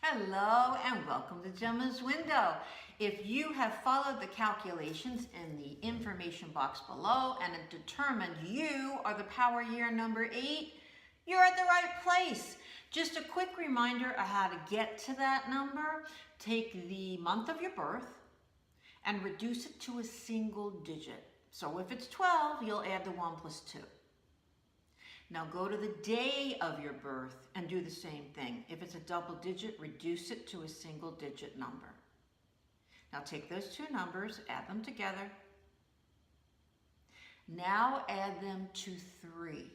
Hello and welcome to Jemma's Window. If you have followed the calculations in the information box below and have determined you are the power year number 8, you're at the right place. Just a quick reminder of how to get to that number. Take the month of your birth and reduce it to a single digit. So if it's 12, you'll add the 1 plus 2. Now go to the day of your birth and do the same thing. If it's a double digit, reduce it to a single digit number. Now take those two numbers, add them together. Now add them to 3.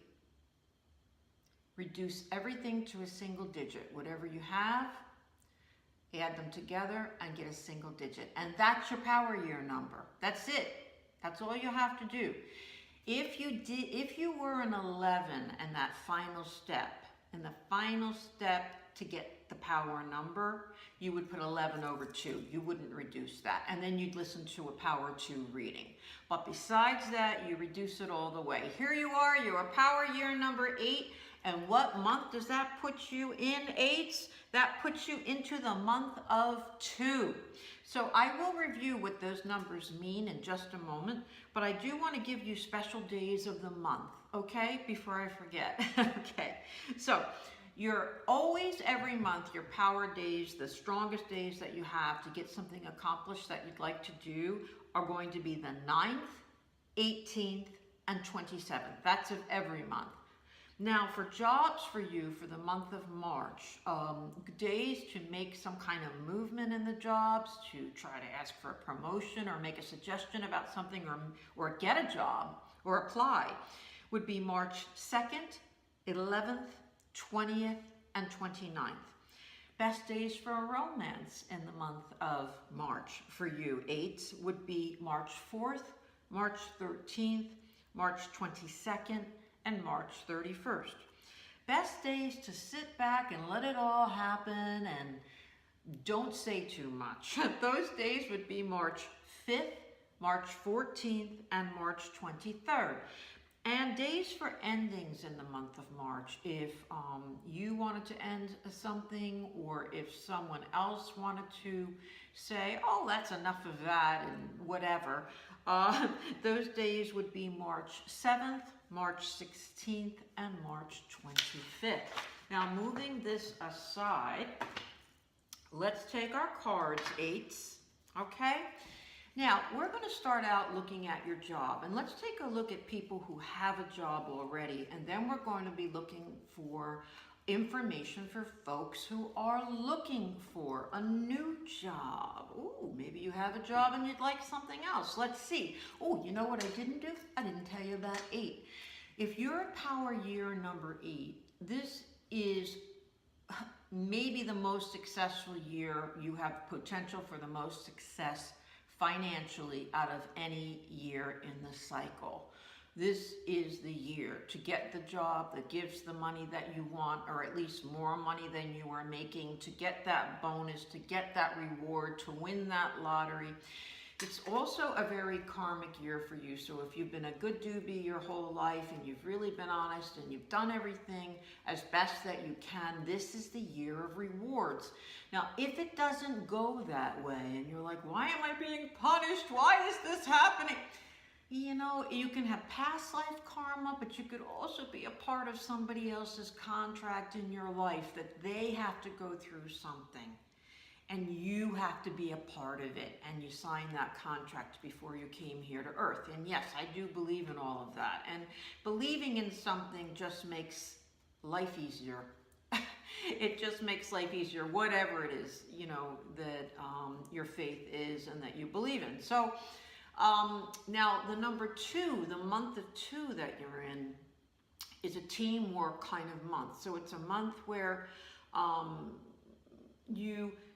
Reduce everything to a single digit. Whatever you have, add them together and get a single digit. And that's your power year number. That's it. That's all you have to do. If you were an 11 in that final step, to get the power number, you would put 11 over 2. You wouldn't reduce that. And then you'd listen to a power 2 reading. But besides that, you reduce it all the way. Here you are, you're a power year number 8. And what month does that put you in, 8s? That puts you into the month of 2. So I will review what those numbers mean in just a moment, but I do want to give you special days of the month, okay? Before I forget, okay? So you're always, every month, your power days, the strongest days that you have to get something accomplished that you'd like to do are going to be the 9th, 18th, and 27th. That's of every month. Now, for jobs for you for the month of March, days to make some kind of movement in the jobs, to try to ask for a promotion or make a suggestion about something or get a job or apply, would be March 2nd, 11th, 20th, and 29th. Best days for a romance in the month of March for you, 8s, would be March 4th, March 13th, March 22nd, and March 31st. Best days to sit back and let it all happen and don't say too much. Those days would be March 5th, March 14th, and March 23rd. And days for endings in the month of March. If you wanted to end something, or if someone else wanted to say, oh, that's enough of that and whatever, those days would be March 7th, March 16th, and March 25th. Now, moving this aside, let's take our cards, 8s, okay? Now, we're going to start out looking at your job, and let's take a look at people who have a job already, and then we're going to be looking for information for folks who are looking for a new job. Ooh, maybe you have a job and you'd like something else. Let's see. Oh, you know what I didn't do? I didn't tell you about 8. If you're a power year number 8, this is maybe the most successful year. You have potential for the most success financially out of any year in the cycle. This is the year to get the job that gives the money that you want, or at least more money than you are making, to get that bonus, to get that reward, to win that lottery. It's also a very karmic year for you. So if you've been a good doobie your whole life and you've really been honest and you've done everything as best that you can, this is the year of rewards. Now, if it doesn't go that way and you're like, why am I being punished? Why is this happening? You know, you can have past life karma, but you could also be a part of somebody else's contract in your life that they have to go through something. And you have to be a part of it, and you sign that contract before you came here to Earth. And yes, I do believe in all of that. And believing in something just makes life easier. It just makes life easier, whatever it is, you know, that your faith is and that you believe in. So now the number 2, the month of 2 that you're in, is a teamwork kind of month. So it's a month where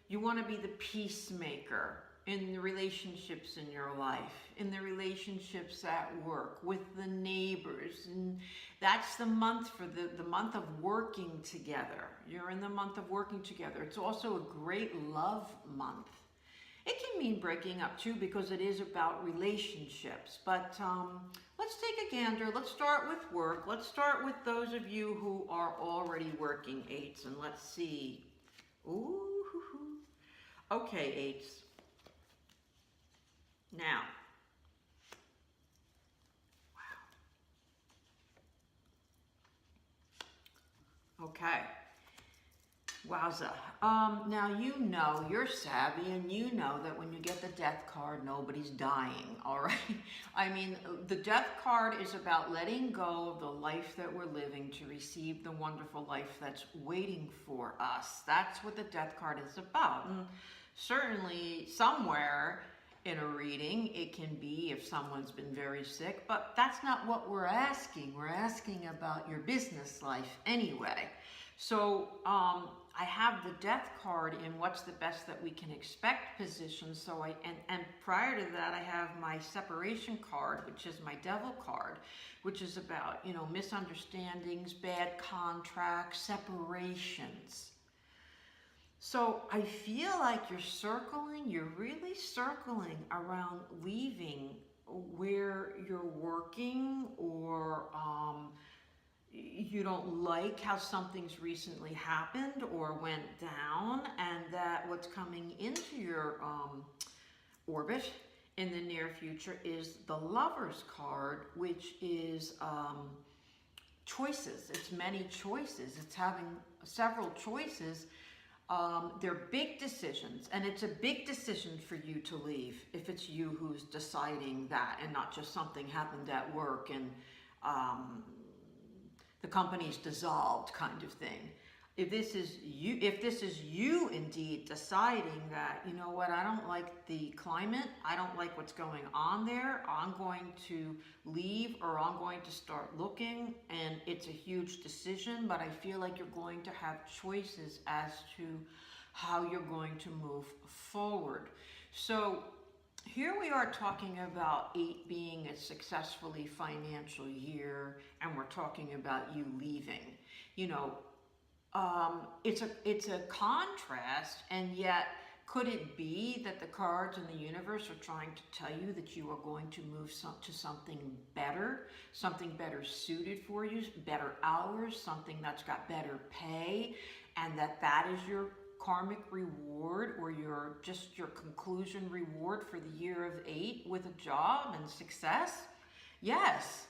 you want to be the peacemaker in the relationships in your life, in the relationships at work, with the neighbors. And that's the month for the month of working together. You're in the month of working together. It's also a great love month. It can mean breaking up too, because it is about relationships. But let's take a gander. Let's start with work. Let's start with those of you who are already working, 8s, and let's see. Ooh, Okay, eights. Now, wow. Okay. Wowza. Now you know, you're savvy, and you know that when you get the death card, nobody's dying, all right? I mean, the death card is about letting go of the life that we're living to receive the wonderful life that's waiting for us. That's what the death card is about. And certainly somewhere in a reading, it can be if someone's been very sick, but that's not what we're asking. We're asking about your business life anyway. So I have the death card in what's the best that we can expect position. So and prior to that, I have my separation card, which is my devil card, which is about, you know, misunderstandings, bad contracts, separations. So I feel like you're really circling around leaving where you're working, or you don't like how something's recently happened or went down, and that what's coming into your orbit in the near future is the Lover's card, which is choices. It's many choices. It's having several choices. They're big decisions, and it's a big decision for you to leave if it's you who's deciding that, and not just something happened at work and the company's dissolved kind of thing. If this is you indeed deciding that, you know what, I don't like the climate, I don't like what's going on there, I'm going to leave, or I'm going to start looking, and it's a huge decision, but I feel like you're going to have choices as to how you're going to move forward. So here we are talking about 8 being a successfully financial year, and we're talking about you leaving. You know, it's a contrast, and yet could it be that the cards in the universe are trying to tell you that you are going to move to something better suited for you, better hours, something that's got better pay, and that is your karmic reward, or your conclusion reward for the year of 8 with a job and success? Yes,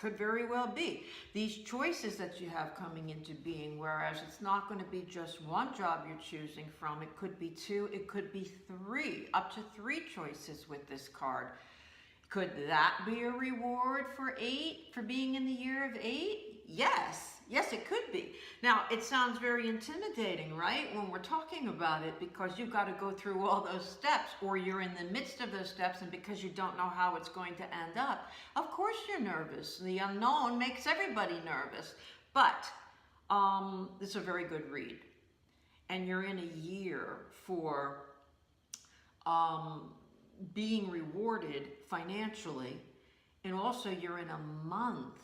could very well be. These choices that you have coming into being, whereas it's not going to be just one job you're choosing from, it could be 2, it could be 3, up to 3 choices with this card. Could that be a reward for 8, for being in the year of 8? Yes, it could be. Now, it sounds very intimidating, right, when we're talking about it, because you've got to go through all those steps, or you're in the midst of those steps, and because you don't know how it's going to end up, of course you're nervous. The unknown makes everybody nervous. But it's a very good read. And you're in a year for being rewarded financially, and also you're in a month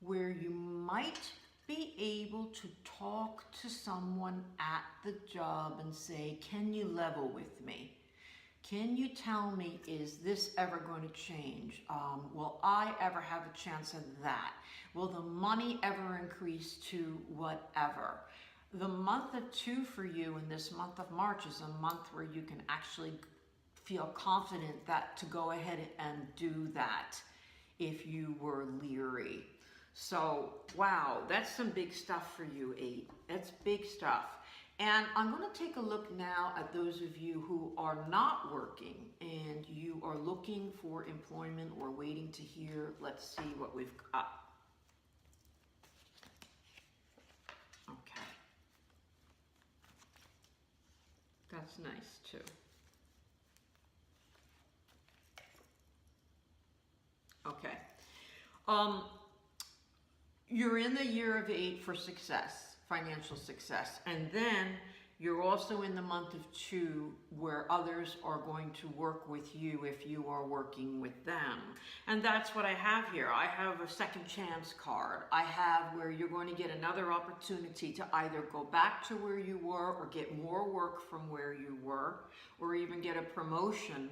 where you might be able to talk to someone at the job and say, can you level with me? Can you tell me, is this ever going to change? Will I ever have a chance of that? Will the money ever increase to whatever? The month of 2 for you in this month of March is a month where you can actually feel confident that to go ahead and do that if you were leery. So, wow, that's some big stuff for you, 8. That's big stuff. And I'm going to take a look now at those of you who are not working and you are looking for employment or waiting to hear. Let's see what we've got. Okay. That's nice too. Okay. You're in the year of 8 for success, financial success. And then you're also in the month of 2 where others are going to work with you if you are working with them. And that's what I have here. I have a second chance card. I have where you're going to get another opportunity to either go back to where you were, or get more work from where you were, or even get a promotion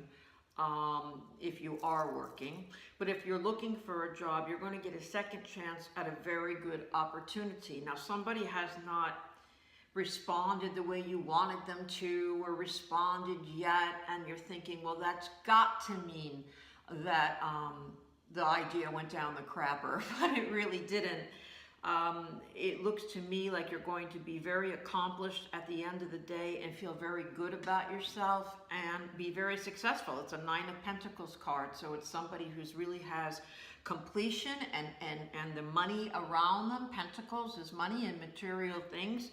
if you are working. But if you're looking for a job, you're going to get a second chance at a very good opportunity. Now, somebody has not responded the way you wanted them to, or responded yet, and you're thinking, well, that's got to mean that the idea went down the crapper, but it really didn't. It looks to me like you're going to be very accomplished at the end of the day and feel very good about yourself and be very successful. It's a Nine of Pentacles card, so it's somebody who's really has completion and the money around them. Pentacles is money and material things,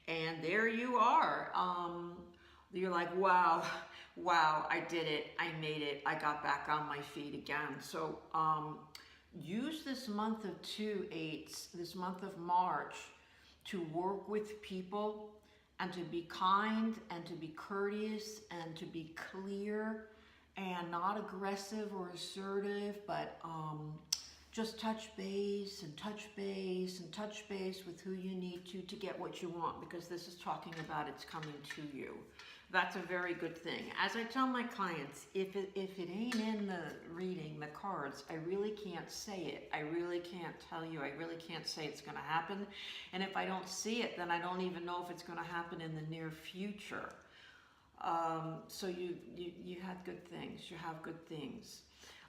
and there you are. You're like, wow, I did it, I made it, I got back on my feet again. So use this month of 2/8, this month of March, to work with people and to be kind and to be courteous and to be clear and not aggressive or assertive, but just touch base and touch base and touch base with who you need to get what you want, because this is talking about it's coming to you. That's a very good thing. As I tell my clients, if it ain't in the reading, the cards, I really can't say it. I really can't tell you. I really can't say it's going to happen. And if I don't see it, then I don't even know if it's going to happen in the near future. So you had good things. You have good things.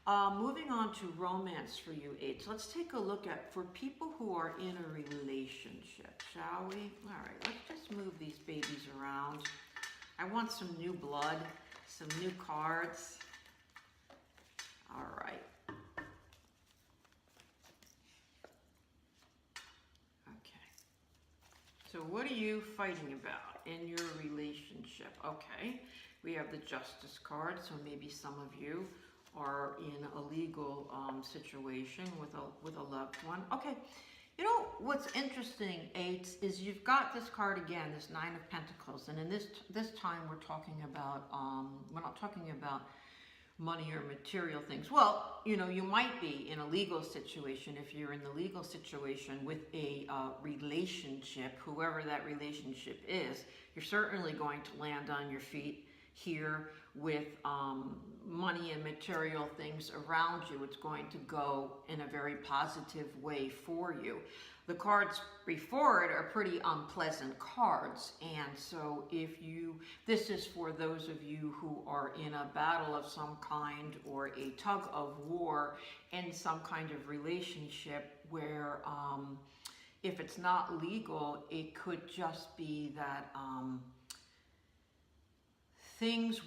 Moving on to romance for you, 8. So let's take a look at, for people who are in a relationship, shall we? All right, let's just move these babies around. I want some new blood, some new cards. All right. Okay. So what are you fighting about in your relationship? Okay. We have the Justice card, so maybe some of you are in a legal situation with a loved one. Okay. You know, what's interesting, 8, is you've got this card again, this Nine of Pentacles, and in this time we're talking about, we're not talking about money or material things. Well, you know, you might be in a legal situation. If you're in the legal situation with a relationship, whoever that relationship is, you're certainly going to land on your feet here with money and material things around you. It's going to go in a very positive way for you. The cards before it are pretty unpleasant cards, and so this is for those of you who are in a battle of some kind or a tug of war in some kind of relationship where if it's not legal, it could just be that things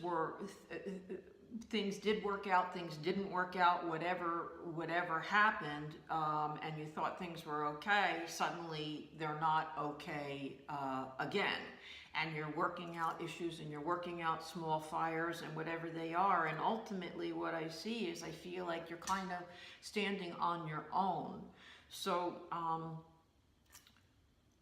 did work out, things didn't work out, whatever happened, and you thought things were okay, suddenly they're not okay again. And you're working out issues and you're working out small fires and whatever they are. And ultimately what I see is I feel like you're kind of standing on your own. So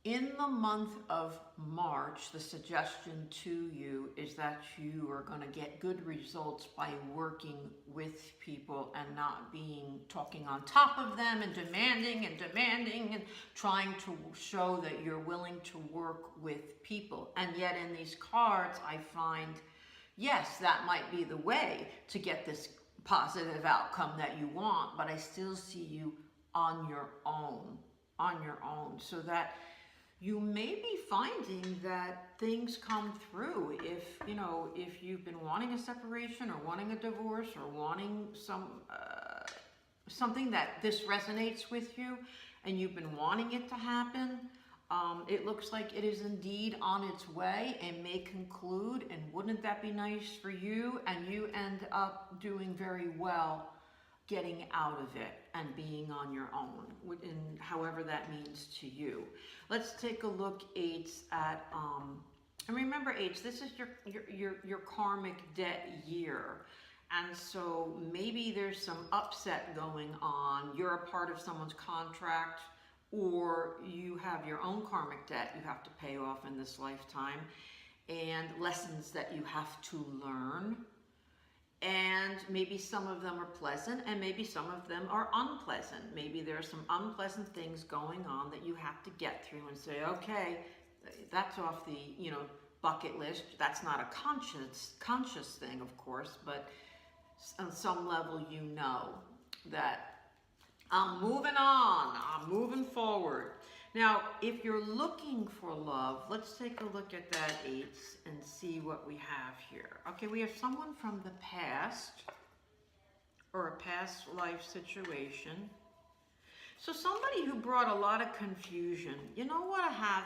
in the month of March, the suggestion to you is that you are going to get good results by working with people and not talking on top of them and demanding and trying to show that you're willing to work with people. And yet in these cards, I find, yes, that might be the way to get this positive outcome that you want, but I still see you on your own, so that you may be finding that things come through. If you've been wanting a separation or wanting a divorce or wanting something that this resonates with you and you've been wanting it to happen, it looks like it is indeed on its way and may conclude. And wouldn't that be nice for you? And you end up doing very well getting out of it and being on your own, in however that means to you. Let's take a look, 8, at and remember, 8, this is your karmic debt year. And so maybe there's some upset going on. You're a part of someone's contract, or you have your own karmic debt you have to pay off in this lifetime, and lessons that you have to learn. And maybe some of them are pleasant and maybe some of them are unpleasant. Maybe there are some unpleasant things going on that you have to get through and say, okay, that's off the bucket list. That's not a conscious thing, of course, but on some level you know that I'm moving on, I'm moving forward. Now, if you're looking for love, let's take a look at that eights and see what we have here. Okay, we have someone from the past or a past life situation. So somebody who brought a lot of confusion. You know what I have?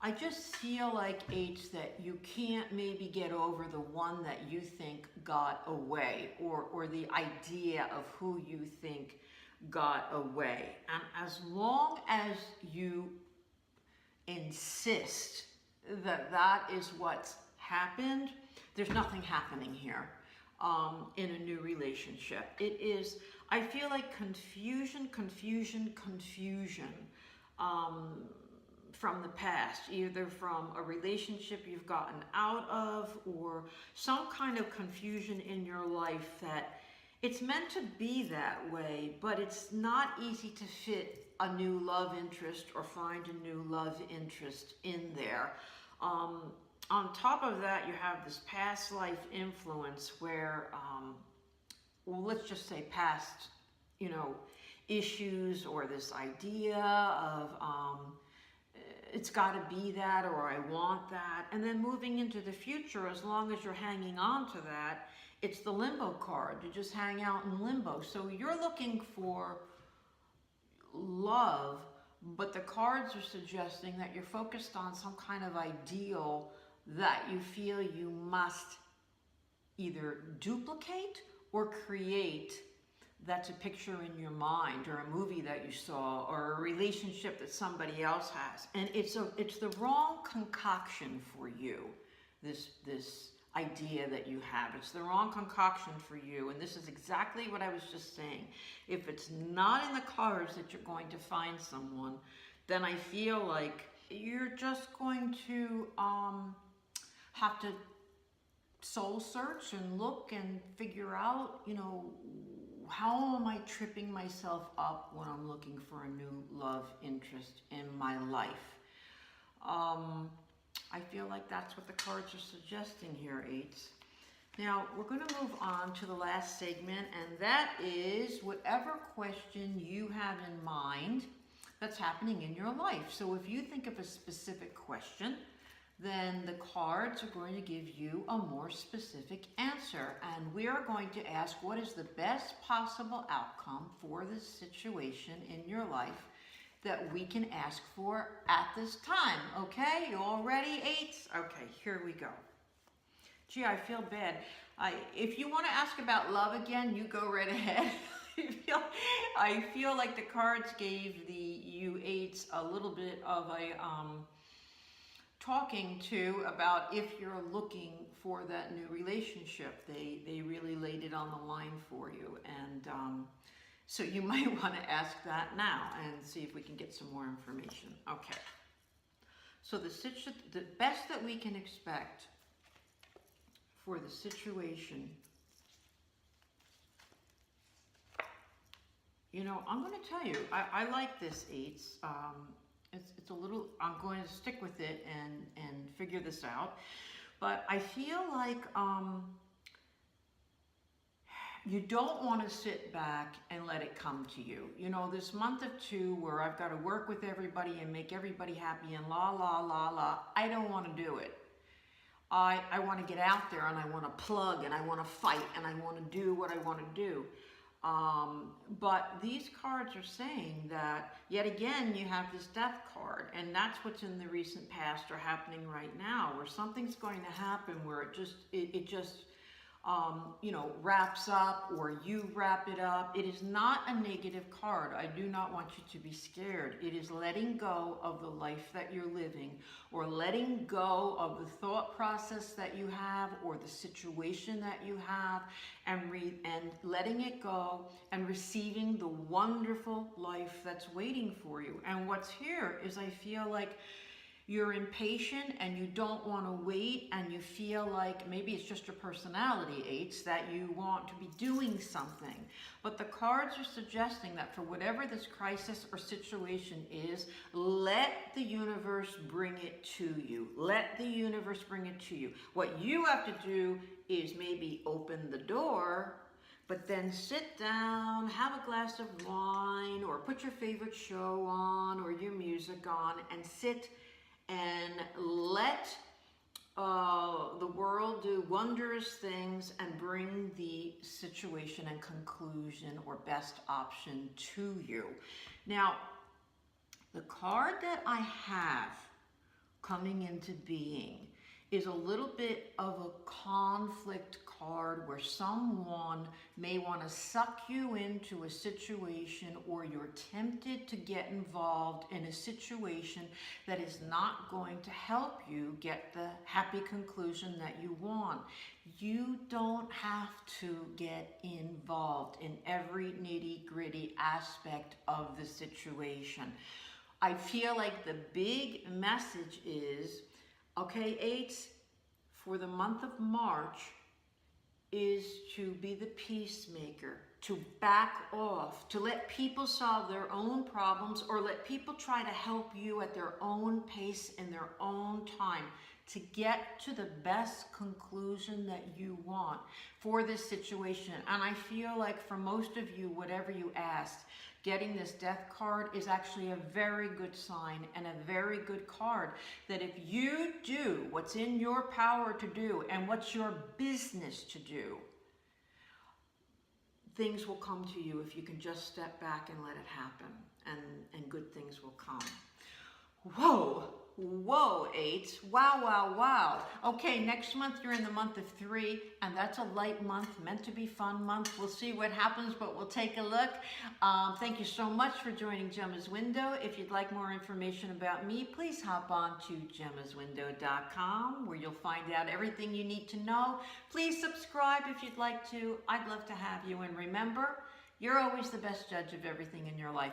I just feel like eights that you can't maybe get over the one that you think got away, or the idea of who you think got away. And as long as you insist that that is what's happened, there's nothing happening here in a new relationship. It is, I feel like confusion from the past, either from a relationship you've gotten out of or some kind of confusion in your life that it's meant to be that way, but it's not easy to fit a new love interest or find a new love interest in there. On top of that, you have this past life influence where, well, let's just say past, issues, or this idea of, it's got to be that, or I want that. And then moving into the future, as long as you're hanging on to that, it's the limbo card. You just hang out in limbo. So you're looking for love, but the cards are suggesting that you're focused on some kind of ideal that you feel you must either duplicate or create. That's a picture in your mind, or a movie that you saw, or a relationship that somebody else has. And it's the wrong concoction for you, this idea that you have. It's the wrong concoction for you. And this is exactly what I was just saying. If it's not in the cards that you're going to find someone, then I feel like you're just going to have to soul search and look and figure out, how am I tripping myself up when I'm looking for a new love interest in my life? I feel like that's what the cards are suggesting here, eights. Now, we're going to move on to the last segment, and that is whatever question you have in mind that's happening in your life. So if you think of a specific question, then the cards are going to give you a more specific answer. And we are going to ask, what is the best possible outcome for this situation in your life that we can ask for at this time? Okay, you all ready, eights? Okay, here we go. Gee, I feel bad. If you want to ask about love again, you go right ahead. I feel like the cards gave you eights a little bit of a talking to about if you're looking for that new relationship. They really laid it on the line for you, and so you might want to ask that now and see if we can get some more information. Okay, so the best that we can expect for the situation, I'm going to tell you, I like this, eights. It's a little, I'm going to stick with it and figure this out. But I feel like you don't want to sit back and let it come to you. This month of 2 where I've got to work with everybody and make everybody happy and la, la, la, la, I don't want to do it. I want to get out there and I want to plug and I want to fight and I want to do what I want to do. But these cards are saying that, yet again, you have this death card, and that's what's in the recent past or happening right now, where something's going to happen where it just wraps up, or you wrap it up. It is not a negative card. I do not want you to be scared. It is letting go of the life that you're living, or letting go of the thought process that you have, or the situation that you have, and letting it go and receiving the wonderful life that's waiting for you. And what's here is, I feel like you're impatient and you don't want to wait, and you feel like maybe it's just your personality, eights, that you want to be doing something. But the cards are suggesting that for whatever this crisis or situation is, let the universe bring it to you. Let the universe bring it to you. What you have to do is maybe open the door, But then sit down, have a glass of wine, or put your favorite show on, or your music on, and sit and let the world do wondrous things and bring the situation and conclusion or best option to you. Now, the card that I have coming into being is a little bit of a conflict card where someone may want to suck you into a situation, or you're tempted to get involved in a situation that is not going to help you get the happy conclusion that you want. You don't have to get involved in every nitty-gritty aspect of the situation. I feel like the big message is, okay, eights, for the month of March is to be the peacemaker, to back off, to let people solve their own problems, or let people try to help you at their own pace in their own time to get to the best conclusion that you want for this situation. And I feel like for most of you, whatever you asked, getting this death card is actually a very good sign and a very good card, that if you do what's in your power to do and what's your business to do, things will come to you if you can just step back and let it happen, and good things will come. Whoa, whoa, eights. Wow, wow, wow. Okay, next month you're in the month of 3, and that's a light month, meant to be fun month. We'll see what happens, but we'll take a look. Thank you so much for joining Gemma's Window. If you'd like more information about me, please hop on to gemmaswindow.com, where you'll find out everything you need to know. Please subscribe if you'd like to. I'd love to have you. And remember, you're always the best judge of everything in your life.